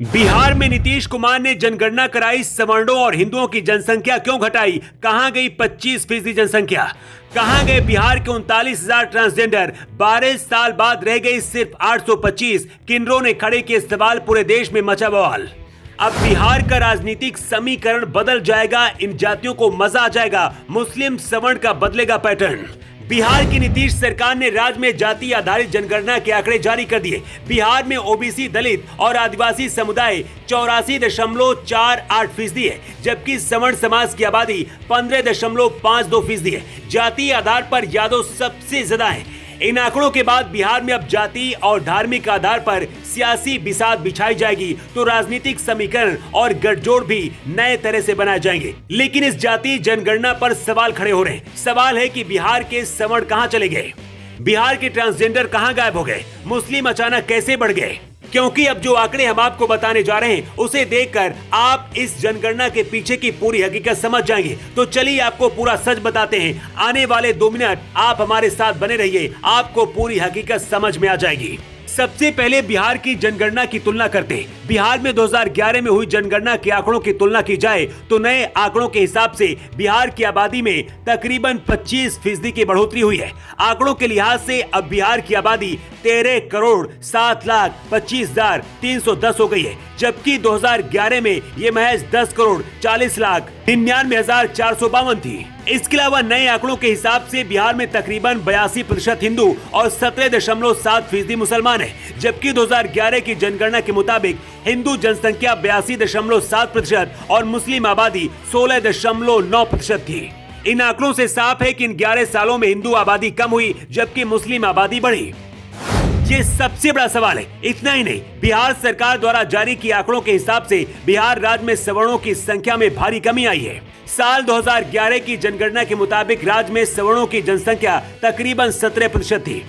बिहार में नीतीश कुमार ने जनगणना कराई, सवर्णों और हिंदुओं की जनसंख्या क्यों घटाई? कहां गई 25% जनसंख्या? कहां गए बिहार के 39,000 ट्रांसजेंडर? 12 साल बाद रह गई सिर्फ 825। किन्नरों ने खड़े किए सवाल, पूरे देश में मचा बवाल। अब बिहार का राजनीतिक समीकरण बदल जाएगा, इन जातियों को मजा आ जाएगा, मुस्लिम सवर्ण का बदलेगा पैटर्न। बिहार की नीतीश सरकार ने राज्य में जाति आधारित जनगणना के आंकड़े जारी कर दिए। बिहार में ओबीसी, दलित और आदिवासी समुदाय 84.48% है, जबकि सवर्ण समाज की आबादी 15.52% है। जातीय आधार पर यादव सबसे ज्यादा है। इन आंकड़ों के बाद बिहार में अब जाति और धार्मिक आधार पर सियासी बिसात बिछाई जाएगी, तो राजनीतिक समीकरण और गठजोड़ भी नए तरह से बनाए जाएंगे। लेकिन इस जाति जनगणना पर सवाल खड़े हो रहे हैं। सवाल है कि बिहार के सवर्ण कहां चले गए? बिहार के ट्रांसजेंडर कहां गायब हो गए? मुस्लिम अचानक कैसे बढ़ गए? क्योंकि अब जो आंकड़े हम आपको बताने जा रहे हैं, उसे देखकर आप इस जनगणना के पीछे की पूरी हकीकत समझ जाएंगे। तो चलिए आपको पूरा सच बताते हैं। आने वाले 2 मिनट आप हमारे साथ बने रहिए, आपको पूरी हकीकत समझ में आ जाएगी। सबसे पहले बिहार की जनगणना की तुलना करते हैं। बिहार में 2011 में हुई जनगणना के आंकड़ों की तुलना की जाए तो नए आंकड़ों के हिसाब से बिहार की आबादी में तकरीबन 25% की बढ़ोतरी हुई है। आंकड़ों के लिहाज से अब बिहार की आबादी 13,07,25,310 हो गई है, जबकि 2011 में ये महज 10,40,99,452 थी। इसके अलावा नए आंकड़ों के हिसाब से बिहार में तकरीबन 82% हिंदू और 17.7% मुसलमान है, जबकि 2011 की जनगणना के मुताबिक हिंदू जनसंख्या 82.7% और मुस्लिम आबादी 16.9% थी। इन आंकड़ों से साफ है कि इन 11 सालों में हिंदू आबादी कम हुई, जबकि मुस्लिम आबादी बढ़ी। ये सबसे बड़ा सवाल है। इतना ही नहीं, बिहार सरकार द्वारा जारी किए आंकड़ों के हिसाब से बिहार राज्य में सवर्णों की संख्या में भारी कमी आई है। साल 2011 की जनगणना के मुताबिक राज्य में सवर्णों की जनसंख्या तकरीबन 17% थी,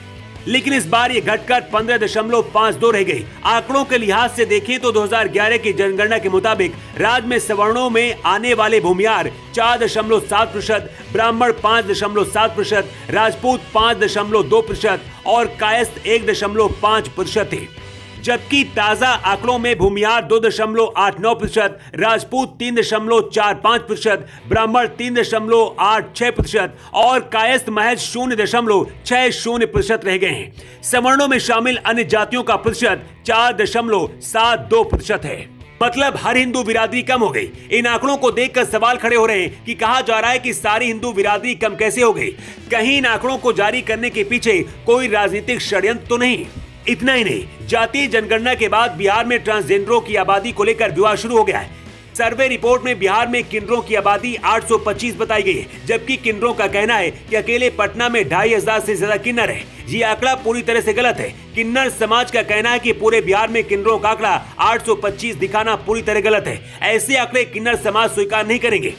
लेकिन इस बार ये घटकर 15.52 रह गई। आंकड़ों के लिहाज से देखें तो 2011 की जनगणना के मुताबिक राज्य में सवर्णों में आने वाले भूमिहार 4.7%, ब्राह्मण 5.7%, राजपूत 5.2% और कायस्थ 1.5% थे, जबकि ताजा आंकड़ों में भूमिहार 2.89%, राजपूत 3.45%, ब्राह्मण 3.86% और कायस्थ महज 0.60% रह गए हैं। सवर्णों में शामिल अन्य जातियों का प्रतिशत 4.72% है। मतलब हर हिंदू बिरादरी कम हो गई। इन आंकड़ों को देखकर सवाल खड़े हो रहे हैं कि कहा जा रहा है कि सारी हिंदू बिरादरी कम कैसे हो गई? कहीं इन आंकड़ों को जारी करने के पीछे कोई राजनीतिक षड्यंत्र तो नहीं? इतना ही नहीं, जातीय जनगणना के बाद बिहार में ट्रांसजेंडरों की आबादी को लेकर विवाद शुरू हो गया है। सर्वे रिपोर्ट में बिहार में किन्नरों की आबादी 825 बताई गई है, जबकि किन्नरों का कहना है कि अकेले पटना में 2,500 से ज्यादा किन्नर है। ये आंकड़ा पूरी तरह से गलत है। किन्नर समाज का कहना है कि पूरे बिहार में किन्नरों का आंकड़ा 825 दिखाना पूरी तरह गलत है। ऐसे आंकड़े किन्नर समाज स्वीकार नहीं करेंगे।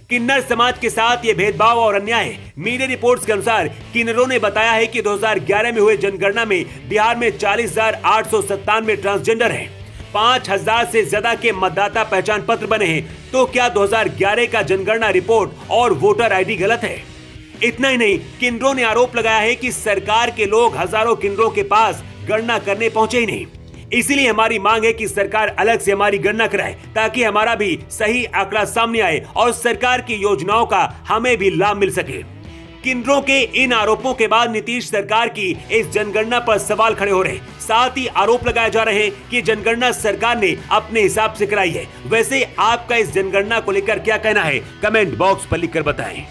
किन्नर समाज के साथ ये भेदभाव और अन्याय है। मीडिया रिपोर्ट्स के अनुसार किन्नरों ने बताया है कि 2011 में हुए जनगणना में बिहार में 40,897 ट्रांसजेंडर हैं। 5,000 से ज्यादा के मतदाता पहचान पत्र बने हैं। तो क्या 2011 का जनगणना रिपोर्ट और वोटर आईडी गलत है? इतना ही नहीं, किन्नरों ने आरोप लगाया है कि सरकार के लोग हजारों किन्नरों के पास गणना करने पहुंचे ही नहीं। इसीलिए हमारी मांग है कि सरकार अलग से हमारी गणना कराए, ताकि हमारा भी सही आंकड़ा सामने आए और सरकार की योजनाओं का हमें भी लाभ मिल सके। किन्नरों के इन आरोपों के बाद नीतीश सरकार की इस जनगणना पर सवाल खड़े हो रहे हैं। साथ ही आरोप लगाए जा रहे हैं कि जनगणना सरकार ने अपने हिसाब से कराई है। वैसे आपका इस जनगणना को लेकर क्या कहना है? कमेंट बॉक्स पर लिखकर बताएं।